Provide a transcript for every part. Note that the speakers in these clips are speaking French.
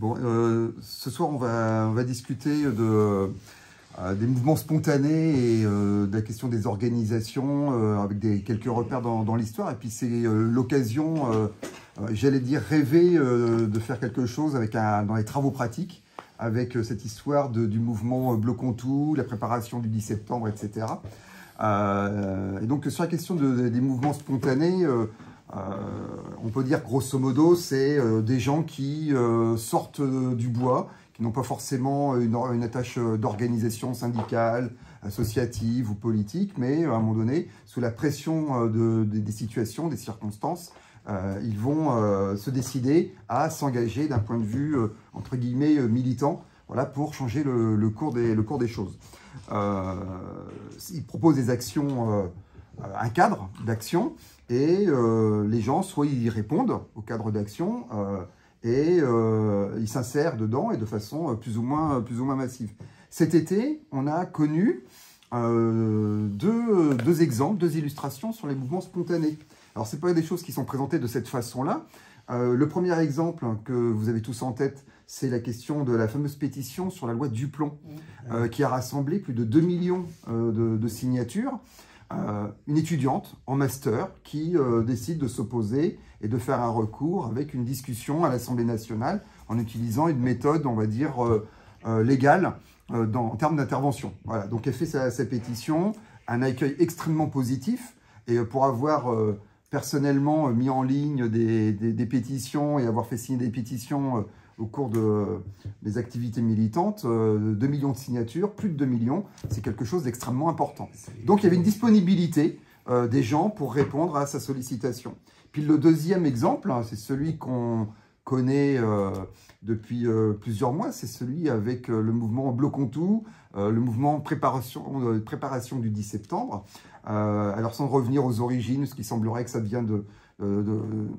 Bon, ce soir, on va discuter des mouvements spontanés et de la question des organisations avec quelques repères dans l'histoire. Et puis, c'est l'occasion, j'allais dire, rêver de faire quelque chose dans les travaux pratiques avec cette histoire du mouvement Bloc-on-Tout, la préparation du 10 septembre, etc. Et donc, sur la question des mouvements spontanés, on peut dire grosso modo, c'est des gens qui sortent du bois, qui n'ont pas forcément une attache d'organisation syndicale, associative ou politique, mais à un moment donné, sous la pression des situations, des circonstances, ils vont se décider à s'engager d'un point de vue, entre guillemets, militant, voilà, pour changer le cours des choses. Ils proposent des actions, un cadre d'action, et les gens, soit ils répondent au cadre d'action, et ils s'insèrent dedans, et de façon plus ou moins massive. Cet été, on a connu deux exemples, deux illustrations sur les mouvements spontanés. Alors, ce n'est pas des choses qui sont présentées de cette façon-là. Le premier exemple que vous avez tous en tête, c'est la question de la fameuse pétition sur la loi Duplon, qui a rassemblé plus de 2 millions de signatures. Une étudiante en master qui décide de s'opposer et de faire un recours avec une discussion à l'Assemblée nationale en utilisant une méthode, on va dire, légale en termes d'intervention. Voilà, donc elle fait sa pétition, un accueil extrêmement positif, et pour avoir personnellement mis en ligne des pétitions et avoir fait signer des pétitions au cours des activités militantes, 2 millions de signatures, plus de 2 millions, c'est quelque chose d'extrêmement important. Donc il y avait une disponibilité des gens pour répondre à sa sollicitation. Puis le deuxième exemple, c'est celui qu'on connaît depuis plusieurs mois, c'est celui avec le mouvement Bloc-on-Tout, le mouvement préparation du 10 septembre. Alors sans revenir aux origines, ce qui semblerait que ça vient d'une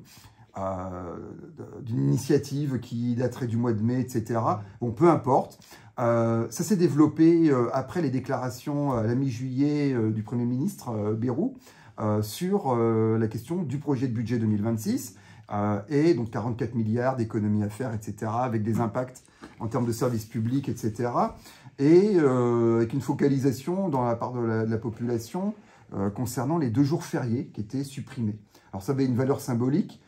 initiative qui daterait du mois de mai, etc. Bon, peu importe. Ça s'est développé après les déclarations à la mi-juillet du Premier ministre Bayrou sur la question du projet de budget 2026 et donc 44 milliards d'économies à faire, etc., avec des impacts en termes de services publics, etc., et avec une focalisation dans la part de la population concernant les 2 jours fériés qui étaient supprimés. Alors ça avait une valeur symbolique.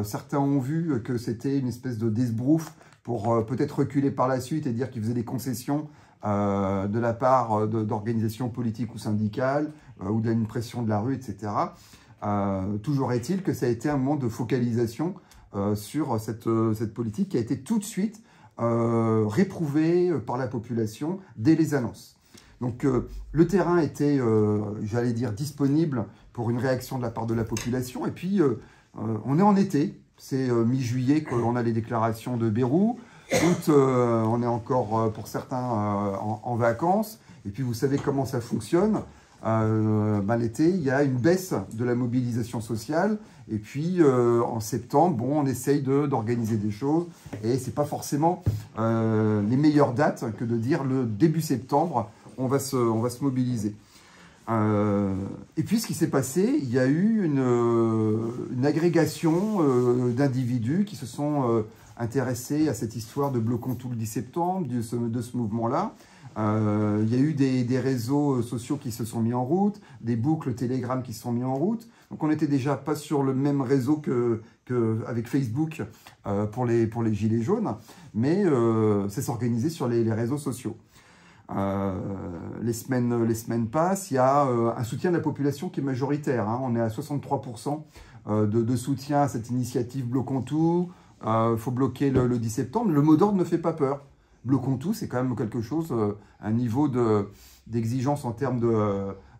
Certains ont vu que c'était une espèce de d'esbrouf pour peut-être reculer par la suite et dire qu'ils faisaient des concessions de la part d'organisations politiques ou syndicales ou d'une pression de la rue, etc. Toujours est-il que ça a été un moment de focalisation sur cette politique qui a été tout de suite réprouvée par la population dès les annonces. Donc le terrain était, j'allais dire, disponible pour une réaction de la part de la population. Et puis, on est en été, c'est mi-juillet qu'on a les déclarations de Bayrou. Août, on est encore, pour certains, en vacances. Et puis, vous savez comment ça fonctionne. L'été, il y a une baisse de la mobilisation sociale. Et puis, en septembre, bon, on essaye d'organiser des choses. Et ce n'est pas forcément les meilleures dates que de dire le début septembre, on va se mobiliser. Et puis, ce qui s'est passé, il y a eu une agrégation d'individus qui se sont intéressés à cette histoire de Bloc-on-Tout le 10 septembre, de ce mouvement-là. Il y a eu des réseaux sociaux qui se sont mis en route, des boucles Telegram qui se sont mis en route. Donc, on n'était déjà pas sur le même réseau qu'avec Facebook pour les Gilets jaunes, mais ça s'est organisé sur les réseaux sociaux. Les semaines passent, il y a un soutien de la population qui est majoritaire. On est à 63% de soutien à cette initiative Bloc-on-Tout. Il faut bloquer le 10 septembre. Le mot d'ordre ne fait pas peur. Bloc-on-Tout, c'est quand même quelque chose, un niveau d'exigence en termes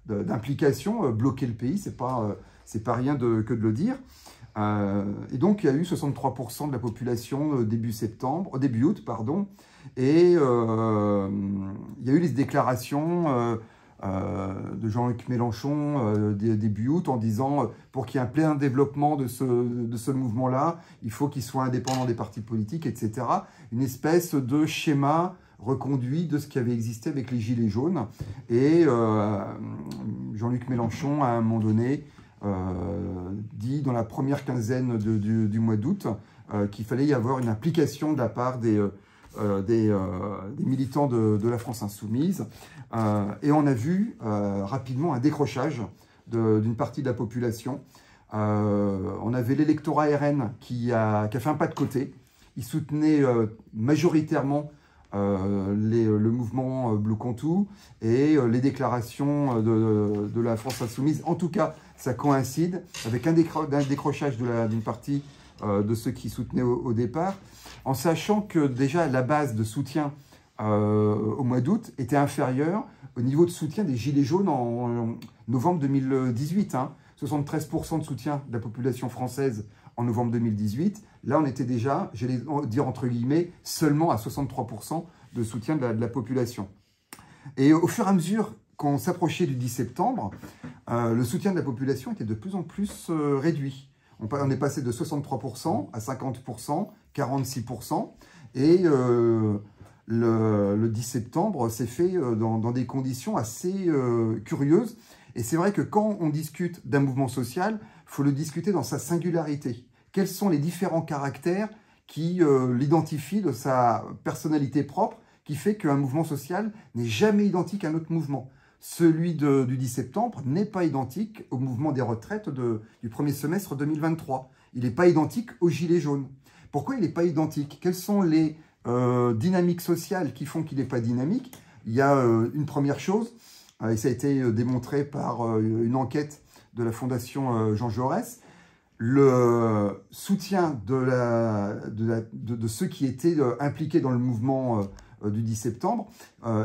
d'implication. Bloquer le pays, c'est pas rien que de le dire. Et donc, il y a eu 63% de la population début août, pardon. Et il y a eu les déclarations de Jean-Luc Mélenchon début août en disant pour qu'il y ait un plein développement de ce mouvement-là, il faut qu'il soit indépendant des partis politiques, etc. Une espèce de schéma reconduit de ce qui avait existé avec les Gilets jaunes. Et Jean-Luc Mélenchon, à un moment donné, dit dans la première quinzaine du mois d'août, qu'il fallait y avoir une implication de la part des militants de la France Insoumise. Et on a vu rapidement un décrochage d'une partie de la population. On avait l'électorat RN qui a fait un pas de côté. Il soutenait majoritairement le mouvement Bleu Contou et les déclarations de la France Insoumise. En tout cas, ça coïncide avec un décrochage d'une partie de ceux qui soutenaient au départ, en sachant que déjà la base de soutien au mois d'août était inférieure au niveau de soutien des Gilets jaunes en novembre 2018. 73% de soutien de la population française en novembre 2018. Là, on était déjà, j'allais dire entre guillemets, seulement à 63% de soutien de la population. Et au fur et à mesure qu'on s'approchait du 10 septembre, le soutien de la population était de plus en plus réduit. On est passé de 63% à 50%, 46%. Et le 10 septembre s'est fait dans des conditions assez curieuses. Et c'est vrai que quand on discute d'un mouvement social, il faut le discuter dans sa singularité. Quels sont les différents caractères qui l'identifient de sa personnalité propre, qui fait qu'un mouvement social n'est jamais identique à un autre mouvement. Celui du 10 septembre n'est pas identique au mouvement des retraites du premier semestre 2023. Il n'est pas identique aux Gilets jaunes. Pourquoi il n'est pas identique? Quelles sont les dynamiques sociales qui font qu'il n'est pas dynamique? Il y a une première chose, et ça a été démontré par une enquête de la Fondation Jean Jaurès, le soutien de ceux qui étaient impliqués dans le mouvement du 10 septembre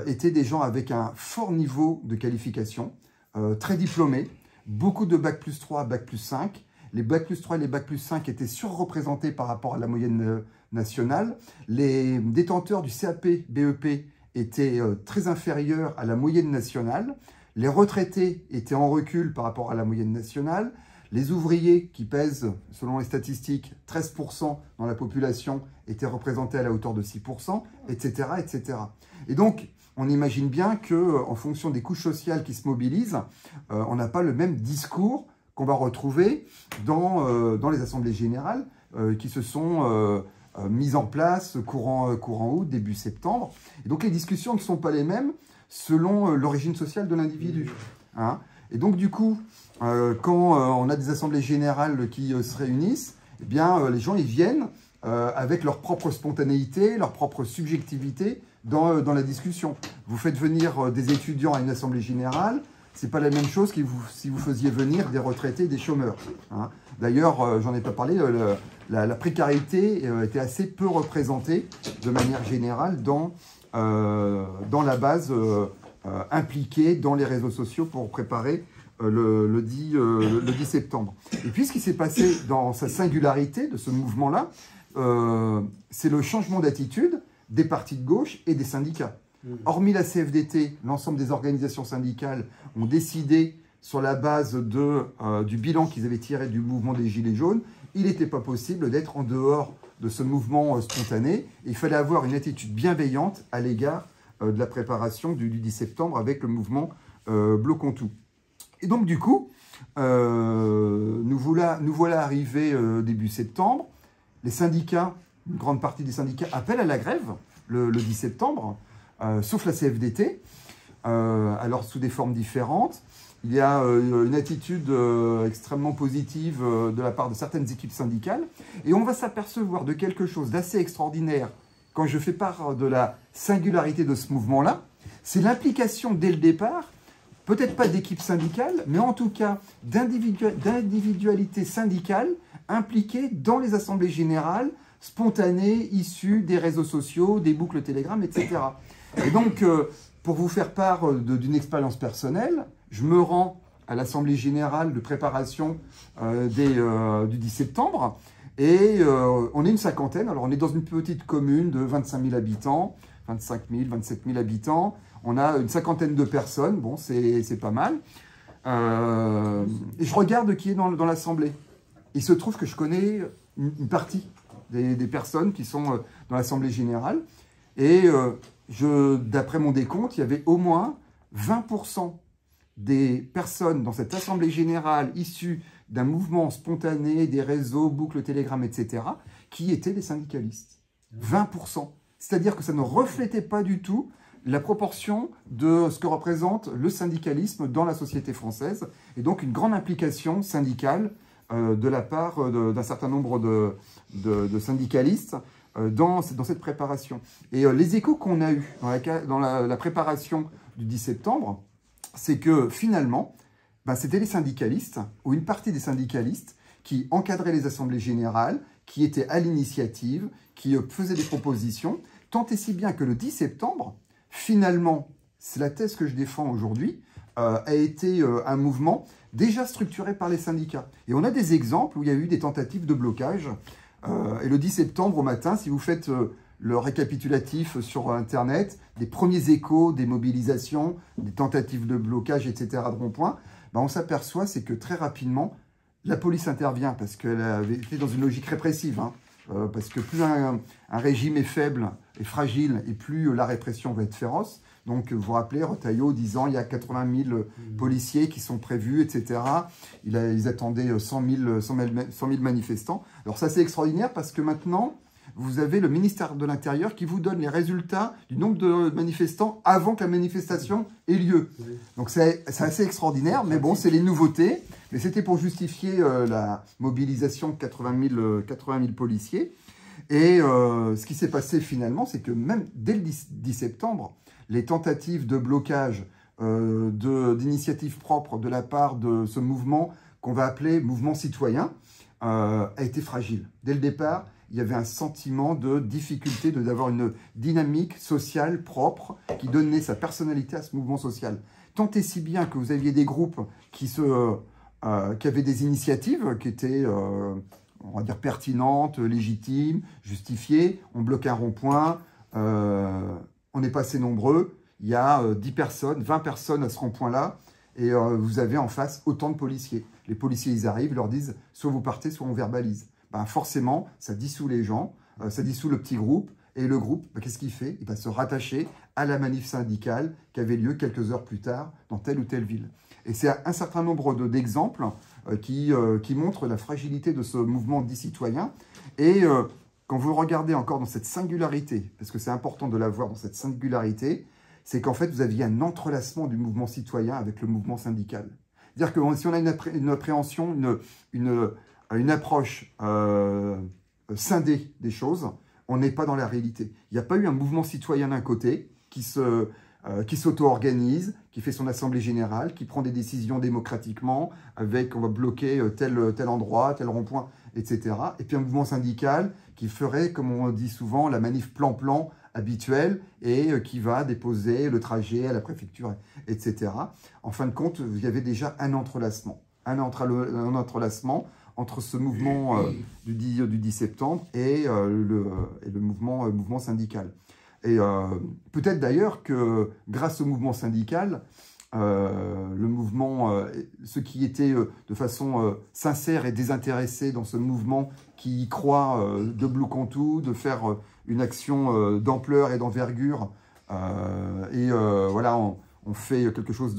étaient des gens avec un fort niveau de qualification, très diplômés, beaucoup de Bac plus 3, Bac plus 5. Les Bac plus 3 et les Bac plus 5 étaient surreprésentés par rapport à la moyenne nationale. Les détenteurs du CAP, BEP étaient très inférieurs à la moyenne nationale. Les retraités étaient en recul par rapport à la moyenne nationale. Les ouvriers, qui pèsent, selon les statistiques, 13% dans la population, étaient représentés à la hauteur de 6%, etc., etc. Et donc, on imagine bien qu'en fonction des couches sociales qui se mobilisent, on n'a pas le même discours qu'on va retrouver dans les assemblées générales qui se sont mises en place courant août, début septembre. Et donc, les discussions ne sont pas les mêmes selon l'origine sociale de l'individu. Hein. Et donc, du coup, quand on a des assemblées générales qui se réunissent, eh bien, les gens ils viennent avec leur propre spontanéité, leur propre subjectivité dans la discussion. Vous faites venir des étudiants à une assemblée générale, c'est pas la même chose que si vous faisiez venir des retraités, des chômeurs. Hein. D'ailleurs, j'en ai pas parlé, la précarité était assez peu représentée de manière générale dans la base impliquée dans les réseaux sociaux pour préparer le 10 septembre. Et puis, ce qui s'est passé dans sa singularité de ce mouvement-là, c'est le changement d'attitude des partis de gauche et des syndicats. Hormis la CFDT, l'ensemble des organisations syndicales ont décidé, sur la base du bilan qu'ils avaient tiré du mouvement des Gilets jaunes, il n'était pas possible d'être en dehors de ce mouvement spontané. Il fallait avoir une attitude bienveillante à l'égard de la préparation du 10 septembre avec le mouvement Bleu Contou. Et donc, du coup, nous voilà arrivés début septembre. Les syndicats, une grande partie des syndicats appellent à la grève le 10 septembre, sauf la CFDT, alors sous des formes différentes. Il y a une attitude extrêmement positive de la part de certaines équipes syndicales. Et on va s'apercevoir de quelque chose d'assez extraordinaire quand je fais part de la singularité de ce mouvement-là. C'est l'implication dès le départ, peut-être pas d'équipe syndicale, mais en tout cas d'individualités syndicales impliquées dans les assemblées générales, spontanées, issues des réseaux sociaux, des boucles Telegram, etc. Et donc, pour vous faire part d'une expérience personnelle, je me rends à l'assemblée générale de préparation du 10 septembre, et on est une cinquantaine. Alors, on est dans une petite commune de 25 000 habitants, 25 000, 27 000 habitants. On a une cinquantaine de personnes, bon, c'est pas mal. Et je regarde qui est dans l'assemblée. Il se trouve que je connais une partie des personnes qui sont dans l'assemblée générale. Et d'après mon décompte, il y avait au moins 20% des personnes dans cette assemblée générale issues d'un mouvement spontané, des réseaux, boucles Telegram, etc., qui étaient des syndicalistes. 20%. C'est-à-dire que ça ne reflétait pas du tout la proportion de ce que représente le syndicalisme dans la société française, et donc une grande implication syndicale de la part d'un certain nombre de syndicalistes dans cette préparation. Et les échos qu'on a eus dans la préparation du 10 septembre, c'est que finalement, c'était les syndicalistes, ou une partie des syndicalistes, qui encadraient les assemblées générales, qui étaient à l'initiative, qui faisaient des propositions, tant et si bien que le 10 septembre, finalement, c'est la thèse que je défends aujourd'hui, a été un mouvement déjà structuré par les syndicats. Et on a des exemples où il y a eu des tentatives de blocage. Et le 10 septembre au matin, si vous faites le récapitulatif sur Internet, des premiers échos, des mobilisations, des tentatives de blocage, etc., de rond-point, on s'aperçoit, c'est que très rapidement, la police intervient parce qu'elle avait été dans une logique répressive. Parce que plus un régime est faible et fragile, et plus la répression va être féroce. Donc, vous vous rappelez, Retailleau disant il y a 80 000 policiers qui sont prévus, etc. Ils attendaient 100 000 manifestants. Alors ça, c'est extraordinaire parce que maintenant, vous avez le ministère de l'Intérieur qui vous donne les résultats du nombre de manifestants avant que la manifestation ait lieu. Donc c'est assez extraordinaire, mais bon, c'est les nouveautés. Mais c'était pour justifier la mobilisation de 80 000 policiers. Et ce qui s'est passé finalement, c'est que même dès le 10 septembre, les tentatives de blocage d'initiatives propres de la part de ce mouvement qu'on va appeler mouvement citoyen a été fragile. Dès le départ, il y avait un sentiment de difficulté d'avoir une dynamique sociale propre qui donnait sa personnalité à ce mouvement social. Tant et si bien que vous aviez des groupes qui avaient des initiatives qui étaient, on va dire, pertinentes, légitimes, justifiées. On bloque un rond-point, on est pas assez nombreux, il y a 10 personnes, 20 personnes à ce rond-point-là, et vous avez en face autant de policiers. Les policiers, ils arrivent, ils leur disent soit vous partez, soit on verbalise. Forcément, ça dissout les gens, ça dissout le petit groupe, et le groupe, qu'est-ce qu'il fait? Il va se rattacher à la manif syndicale qui avait lieu quelques heures plus tard dans telle ou telle ville. Et c'est un certain nombre d'exemples qui montrent la fragilité de ce mouvement dit citoyen. Et quand vous regardez encore dans cette singularité, parce que c'est important de la voir dans cette singularité, c'est qu'en fait, vous aviez un entrelacement du mouvement citoyen avec le mouvement syndical. C'est-à-dire que si on a une appréhension, une approche scindée des choses, on n'est pas dans la réalité. Il n'y a pas eu un mouvement citoyen d'un côté qui s'auto-organise, qui fait son assemblée générale, qui prend des décisions démocratiquement, avec on va bloquer tel endroit, tel rond-point, etc. Et puis un mouvement syndical qui ferait, comme on dit souvent, la manif plan-plan habituelle et qui va déposer le trajet à la préfecture, etc. En fin de compte, il y avait déjà un entrelacement. Un entrelacement entre ce mouvement du 10 septembre et le mouvement syndical. Et peut-être d'ailleurs que grâce au mouvement syndical, ceux qui étaient de façon sincère et désintéressés dans ce mouvement, qui y croient de Bloucontou, de faire une action d'ampleur et d'envergure, voilà, on fait quelque chose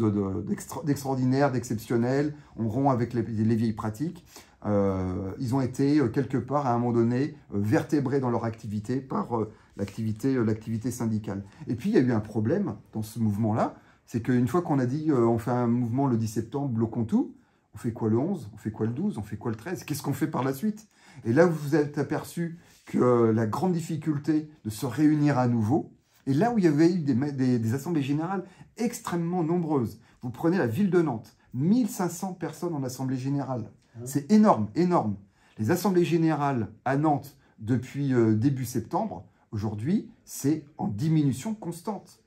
d'extraordinaire, d'exceptionnel, on rompt avec les vieilles pratiques. Ils ont été quelque part, à un moment donné, vertébrés dans leur activité par l'activité syndicale. Et puis, il y a eu un problème dans ce mouvement-là, c'est qu'une fois qu'on a dit on fait un mouvement le 10 septembre, bloquons tout, on fait quoi le 11, on fait quoi le 12, on fait quoi le 13, qu'est-ce qu'on fait par la suite? Et là, vous vous êtes aperçu que la grande difficulté de se réunir à nouveau, et là où il y avait eu des assemblées générales extrêmement nombreuses, vous prenez la ville de Nantes, 1500 personnes en assemblée générale. C'est énorme, énorme. Les assemblées générales à Nantes, depuis début septembre, aujourd'hui, c'est en diminution constante.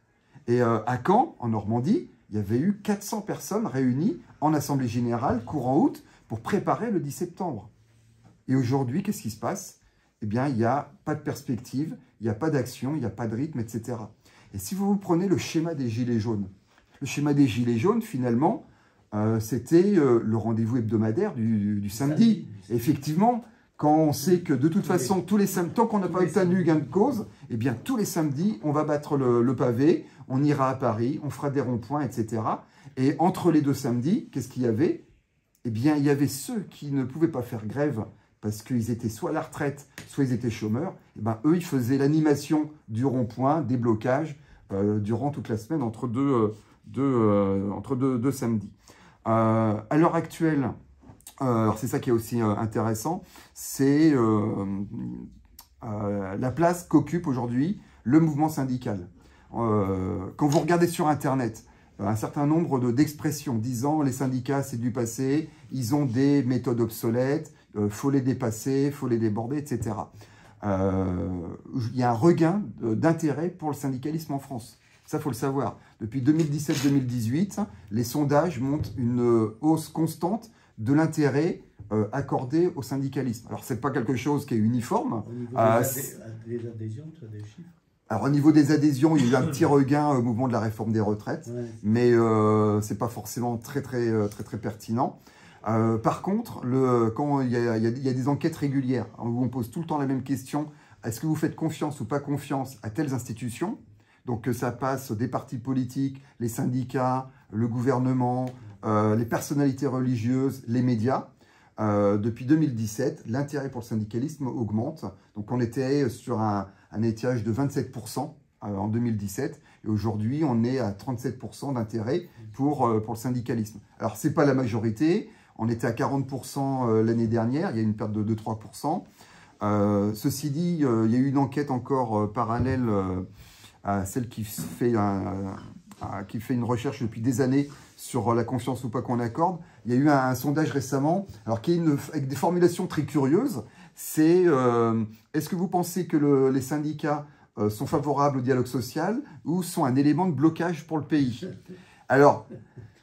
Et à Caen, en Normandie, il y avait eu 400 personnes réunies en assemblée générale courant août pour préparer le 10 septembre. Et aujourd'hui, qu'est-ce qui se passe? Eh bien, il n'y a pas de perspective, il n'y a pas d'action, il n'y a pas de rythme, etc. Et si vous prenez le schéma des Gilets jaunes, le schéma des Gilets jaunes, finalement, c'était le rendez-vous hebdomadaire du samedi. Et effectivement, quand on sait que de toute façon, tant qu'on n'a pas obtenu gain de cause, eh bien, tous les samedis, on va battre le pavé, on ira à Paris, on fera des ronds-points, etc. Et entre les deux samedis, qu'est-ce qu'il y avait? Eh bien, il y avait ceux qui ne pouvaient pas faire grève parce qu'ils étaient soit à la retraite, soit ils étaient chômeurs, et ben, eux, ils faisaient l'animation du rond-point, des blocages, durant toute la semaine, entre deux samedis. À l'heure actuelle, c'est ça qui est aussi intéressant, c'est la place qu'occupe aujourd'hui le mouvement syndical. Quand vous regardez sur Internet, un certain nombre d'expressions disant les syndicats c'est du passé, ils ont des méthodes obsolètes, faut les dépasser, faut les déborder, etc. Il y a un regain d'intérêt pour le syndicalisme en France. Ça, il faut le savoir. Depuis 2017-2018, les sondages montrent une hausse constante de l'intérêt accordé au syndicalisme. Alors, ce n'est pas quelque chose qui est uniforme. Au niveau des adhésions, tu as des chiffres? Alors, au niveau des adhésions, il y a eu un petit regain au mouvement de la réforme des retraites, ouais. Mais ce n'est pas forcément très pertinent. Par contre, quand il y a des enquêtes régulières où on pose tout le temps la même question, est-ce que vous faites confiance ou pas confiance à telles institutions? Donc ça passe des partis politiques, les syndicats, le gouvernement, les personnalités religieuses, les médias. Depuis 2017, l'intérêt pour le syndicalisme augmente. Donc on était sur un étiage de 27% en 2017. Et aujourd'hui, on est à 37% d'intérêt pour le syndicalisme. Alors, ce n'est pas la majorité. On était à 40% l'année dernière. Il y a une perte de 3%. Ceci dit, il y a eu une enquête encore parallèle à celle qui fait une recherche depuis des années sur la confiance ou pas qu'on accorde. Il y a eu un sondage récemment, alors qui est avec des formulations très curieuses. C'est est-ce que vous pensez que les syndicats sont favorables au dialogue social ou sont un élément de blocage pour le pays? Alors,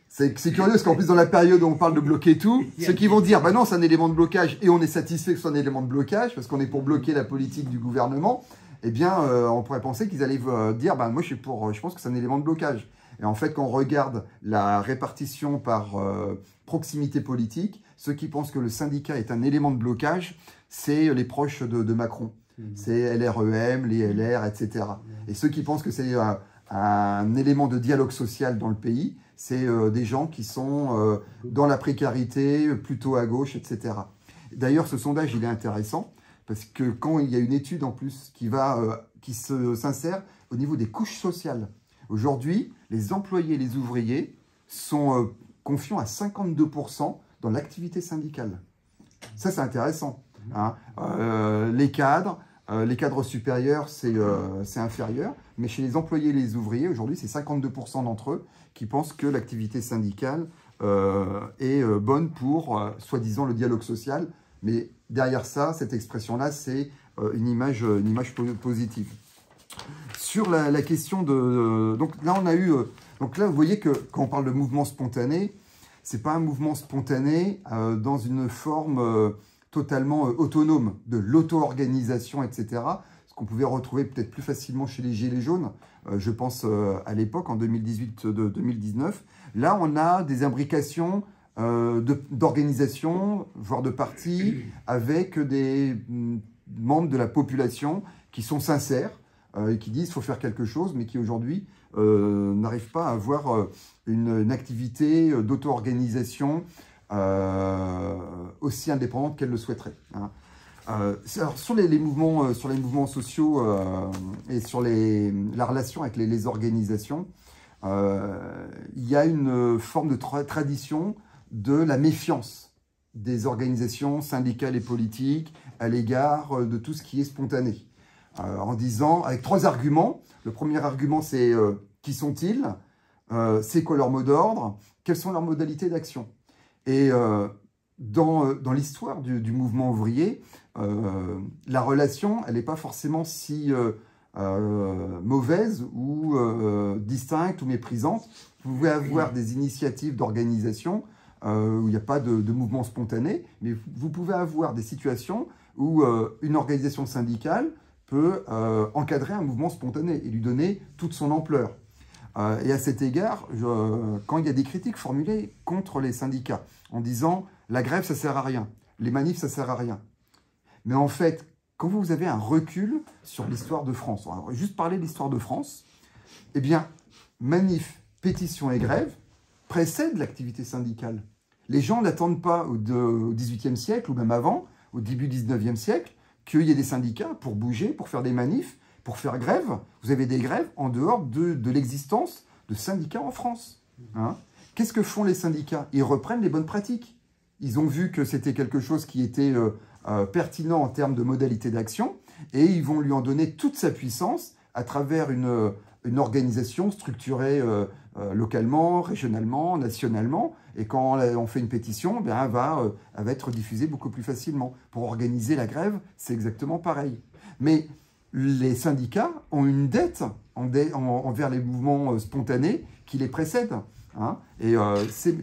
c'est curieux parce qu'en plus, dans la période où on parle de bloquer tout, ceux qui vont dire, bah non, c'est un élément de blocage et on est satisfait que ce soit un élément de blocage parce qu'on est pour bloquer la politique du gouvernement, eh bien, on pourrait penser qu'ils allaient dire, bah moi, je pense que c'est un élément de blocage. Et en fait, quand on regarde la répartition par proximité politique, ceux qui pensent que le syndicat est un élément de blocage, c'est les proches de Macron. C'est LREM, les LR, etc. Et ceux qui pensent que c'est un élément de dialogue social dans le pays, c'est des gens qui sont dans la précarité, plutôt à gauche, etc. D'ailleurs, ce sondage, il est intéressant, parce que quand il y a une étude en plus qui s'insère au niveau des couches sociales, aujourd'hui, les employés et les ouvriers sont confiants à 52% dans l'activité syndicale. Ça, c'est intéressant. Hein. Les cadres supérieurs, c'est inférieur. Mais chez les employés et les ouvriers, aujourd'hui, c'est 52% d'entre eux qui pensent que l'activité syndicale est bonne pour, soi-disant, le dialogue social. Mais derrière ça, cette expression-là, c'est une image positive. Sur la question de... donc là, on a eu... donc là, vous voyez que quand on parle de mouvement spontané, ce n'est pas un mouvement spontané dans une forme totalement autonome de l'auto-organisation, etc. Ce qu'on pouvait retrouver peut-être plus facilement chez les Gilets jaunes, je pense à l'époque, en 2018-2019. Là, on a des imbrications d'organisations, voire de partis, avec des membres de la population qui sont sincères, et qui disent qu'il faut faire quelque chose, mais qui aujourd'hui n'arrivent pas à avoir une activité d'auto-organisation aussi indépendante qu'elle le souhaiterait. Hein. Alors, sur les mouvements sociaux et sur la relation avec les organisations, il y a une forme de tradition de la méfiance des organisations syndicales et politiques à l'égard de tout ce qui est spontané. En disant, avec 3 arguments. Le premier argument, c'est qui sont-ils? C'est quoi leur mot d'ordre? Quelles sont leurs modalités d'action? Et dans l'histoire du mouvement ouvrier, la relation, elle n'est pas forcément si mauvaise ou distincte ou méprisante. Vous pouvez avoir des initiatives d'organisation où il n'y a pas de mouvement spontané, mais vous pouvez avoir des situations où une organisation syndicale peut encadrer un mouvement spontané et lui donner toute son ampleur. Et à cet égard, quand il y a des critiques formulées contre les syndicats, en disant « la grève, ça ne sert à rien, les manifs, ça ne sert à rien ». Mais en fait, quand vous avez un recul sur l'histoire de France, on va juste parler de l'histoire de France, eh bien, manifs, pétitions et grèves précèdent l'activité syndicale. Les gens n'attendent pas au XVIIIe siècle ou même avant, au début du 19e siècle, qu'il y ait des syndicats pour bouger, pour faire des manifs, pour faire grève. Vous avez des grèves en dehors de l'existence de syndicats en France. Hein. Qu'est-ce que font les syndicats? Ils reprennent les bonnes pratiques. Ils ont vu que c'était quelque chose qui était pertinent en termes de modalités d'action et ils vont lui en donner toute sa puissance à travers une organisation structurée localement, régionalement, nationalement. Et quand on fait une pétition, bien, elle va être diffusée beaucoup plus facilement. Pour organiser la grève, c'est exactement pareil. Mais les syndicats ont une dette envers les mouvements spontanés qui les précèdent. Hein. Et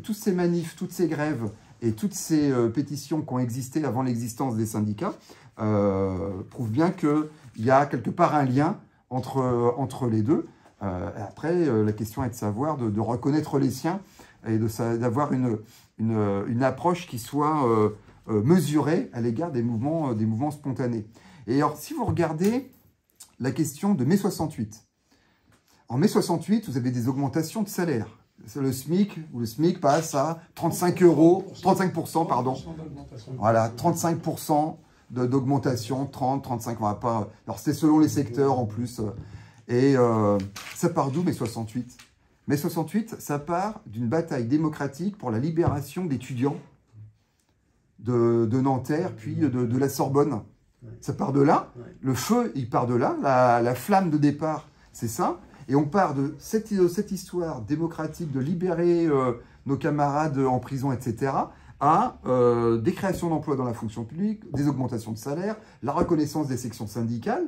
tous ces manifs, toutes ces grèves et toutes ces pétitions qui ont existé avant l'existence des syndicats prouvent bien qu'il y a quelque part un lien entre les deux. Après, la question est de savoir, de reconnaître les siens et d'avoir une approche qui soit mesurée à l'égard des mouvements spontanés. Et alors, si vous regardez la question de mai 68, en mai 68, vous avez des augmentations de salaire. Le SMIC passe à 35%, pardon. Voilà, 35% d'augmentation, 30, 35, on va pas... Alors, c'est selon les secteurs en plus. Et ça part d'où, mai 68? Mai 68, ça part d'une bataille démocratique pour la libération d'étudiants de Nanterre, puis de la Sorbonne. Ça part de là. Le feu, il part de là. La flamme de départ, c'est ça. Et on part de cette histoire démocratique de libérer nos camarades en prison, etc., à des créations d'emplois dans la fonction publique, des augmentations de salaire, la reconnaissance des sections syndicales,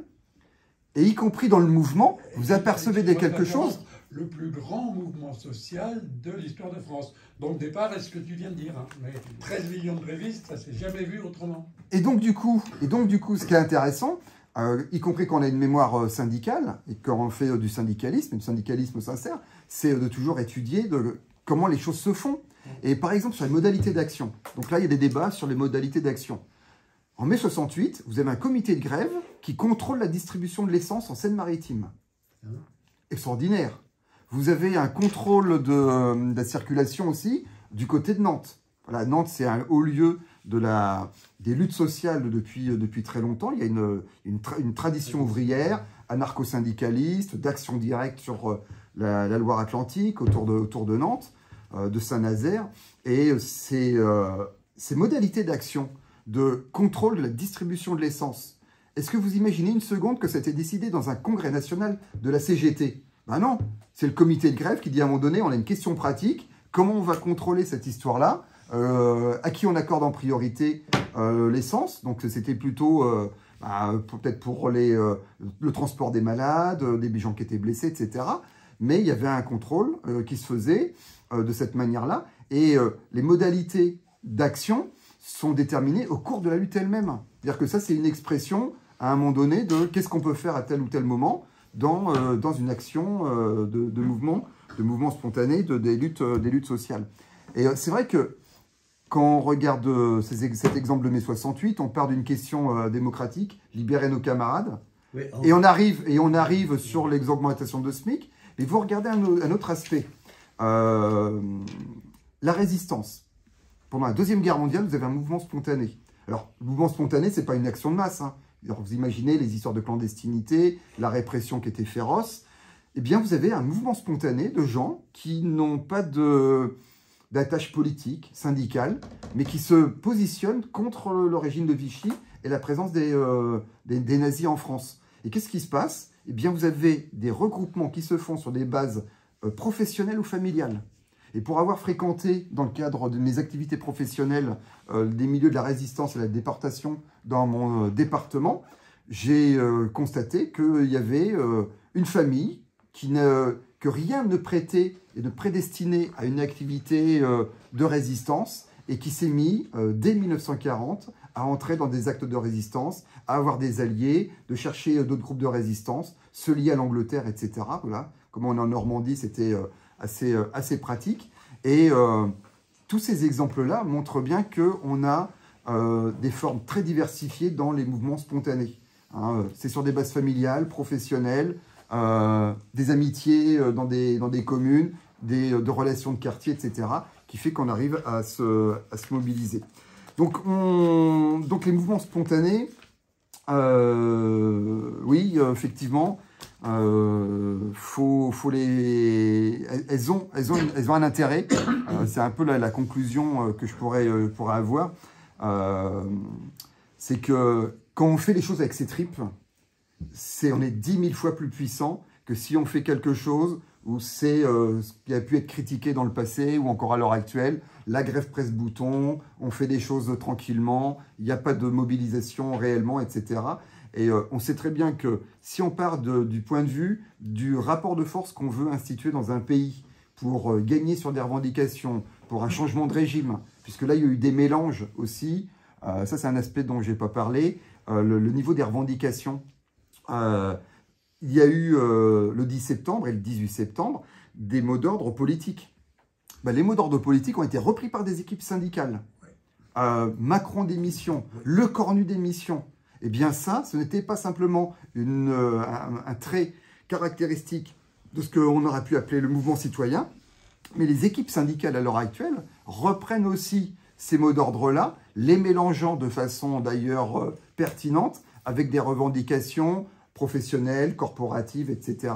et y compris dans le mouvement, vous apercevez quelque chose. Le plus grand mouvement social de l'histoire de France. Donc, départ, est ce que tu viens de dire. Hein. Mais 13 millions de grévistes, ça ne s'est jamais vu autrement. Et donc, du coup, ce qui est intéressant, y compris quand on a une mémoire syndicale, et quand on fait du syndicalisme sincère, c'est de toujours étudier comment les choses se font. Et par exemple, sur les modalités d'action. Donc là, il y a des débats sur les modalités d'action. En mai 68, vous avez un comité de grève qui contrôle la distribution de l'essence en Seine-Maritime. Extraordinaire. Vous avez un contrôle de la circulation aussi du côté de Nantes. Voilà, Nantes, c'est un haut lieu des luttes sociales depuis très longtemps. Il y a une tradition ouvrière, anarcho-syndicaliste, d'action directe sur la Loire-Atlantique, autour de Nantes, de Saint-Nazaire. Et ces modalités d'action, de contrôle de la distribution de l'essence, est-ce que vous imaginez une seconde que ça a été décidé dans un congrès national de la CGT? Ben non, c'est le comité de grève qui dit à un moment donné, on a une question pratique, comment on va contrôler cette histoire-là, à qui on accorde en priorité l'essence. Donc c'était plutôt peut-être pour le transport des malades, des gens qui étaient blessés, etc. Mais il y avait un contrôle qui se faisait de cette manière-là. Et les modalités d'action sont déterminées au cours de la lutte elle-même. C'est-à-dire que ça, c'est une expression à un moment donné de qu'est-ce qu'on peut faire à tel ou tel moment dans une action de mouvement spontané, des luttes sociales. Et c'est vrai que quand on regarde cet exemple de mai 68, on part d'une question démocratique, libérer nos camarades, oui, et on arrive sur l'augmentation de SMIC. Mais vous regardez un autre aspect, la résistance. Pendant la Deuxième Guerre mondiale, vous avez un mouvement spontané. Alors, le mouvement spontané, ce n'est pas une action de masse. Hein. Alors, vous imaginez les histoires de clandestinité, la répression qui était féroce. Eh bien, vous avez un mouvement spontané de gens qui n'ont pas d'attache politique, syndicale, mais qui se positionnent contre le régime de Vichy et la présence des nazis en France. Et qu'est-ce qui se passe? Eh bien, vous avez des regroupements qui se font sur des bases professionnelles ou familiales. Et pour avoir fréquenté, dans le cadre de mes activités professionnelles, des milieux de la résistance et de la déportation dans mon département, j'ai constaté qu'il y avait une famille que rien ne prêtait et ne prédestinait à une activité de résistance et qui s'est mis, dès 1940, à entrer dans des actes de résistance, à avoir des alliés, de chercher d'autres groupes de résistance, se lier à l'Angleterre, etc. Voilà. Comme on est en Normandie, c'était assez pratique. Et tous ces exemples-là montrent bien qu'on a des formes très diversifiées dans les mouvements spontanés. Hein, c'est sur des bases familiales, professionnelles, des amitiés dans des communes, de relations de quartier, etc., qui fait qu'on arrive à se mobiliser. Donc les mouvements spontanés, oui, effectivement, faut les... Elles ont un intérêt. C'est un peu la conclusion que je pourrais avoir. C'est que quand on fait les choses avec ses tripes, on est 10 000 fois plus puissant que si on fait quelque chose où c'est ce qui a pu être critiqué dans le passé ou encore à l'heure actuelle. La grève presse-bouton, on fait des choses tranquillement, il n'y a pas de mobilisation réellement, etc. Et on sait très bien que si on part du point de vue du rapport de force qu'on veut instituer dans un pays pour gagner sur des revendications, pour un changement de régime, puisque là, il y a eu des mélanges aussi, ça c'est un aspect dont je n'ai pas parlé, le niveau des revendications. Il y a eu le 10 septembre et le 18 septembre des mots d'ordre politiques. Les mots d'ordre politiques ont été repris par des équipes syndicales. Macron démission, Le Cornu démission. Eh bien ça, ce n'était pas simplement un trait caractéristique de ce qu'on aurait pu appeler le mouvement citoyen, mais les équipes syndicales à l'heure actuelle reprennent aussi ces mots d'ordre-là, les mélangeant de façon d'ailleurs pertinente avec des revendications professionnelles, corporatives, etc.,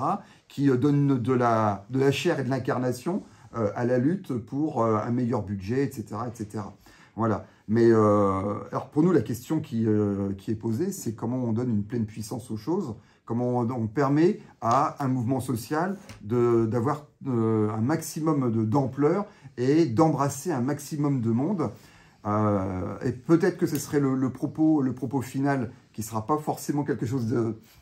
qui donnent de la chair et de l'incarnation à la lutte pour un meilleur budget, etc., etc. Voilà. Mais alors pour nous, la question qui est posée, c'est comment on donne une pleine puissance aux choses, comment on permet à un mouvement social d'avoir un maximum d'ampleur et d'embrasser un maximum de monde. Et peut-être que ce serait le propos final qui ne sera pas forcément quelque chose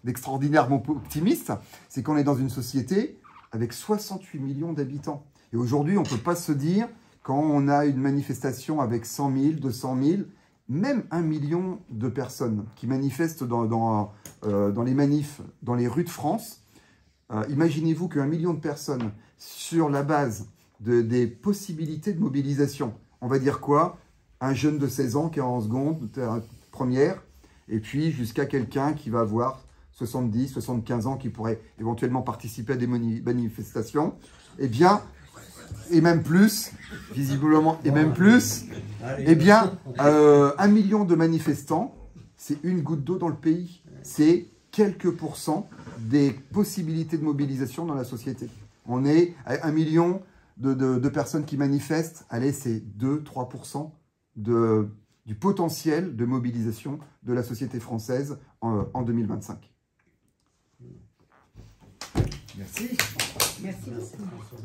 d'extraordinairement optimiste, c'est qu'on est dans une société avec 68 millions d'habitants. Et aujourd'hui, on ne peut pas se dire, quand on a une manifestation avec 100 000, 200 000, même 1 million de personnes qui manifestent dans les manifs, dans les rues de France, imaginez-vous qu'1 million de personnes, sur la base des possibilités de mobilisation, on va dire quoi? Un jeune de 16 ans qui est en seconde, première, et puis jusqu'à quelqu'un qui va avoir 70, 75 ans qui pourrait éventuellement participer à des manifestations, eh bien, et même plus, visiblement, et même plus, eh bien, 1 million de manifestants, c'est une goutte d'eau dans le pays. C'est quelques pourcents des possibilités de mobilisation dans la société. On est à 1 million de personnes qui manifestent, allez, c'est 2-3% du potentiel de mobilisation de la société française en 2025. Merci. Merci beaucoup.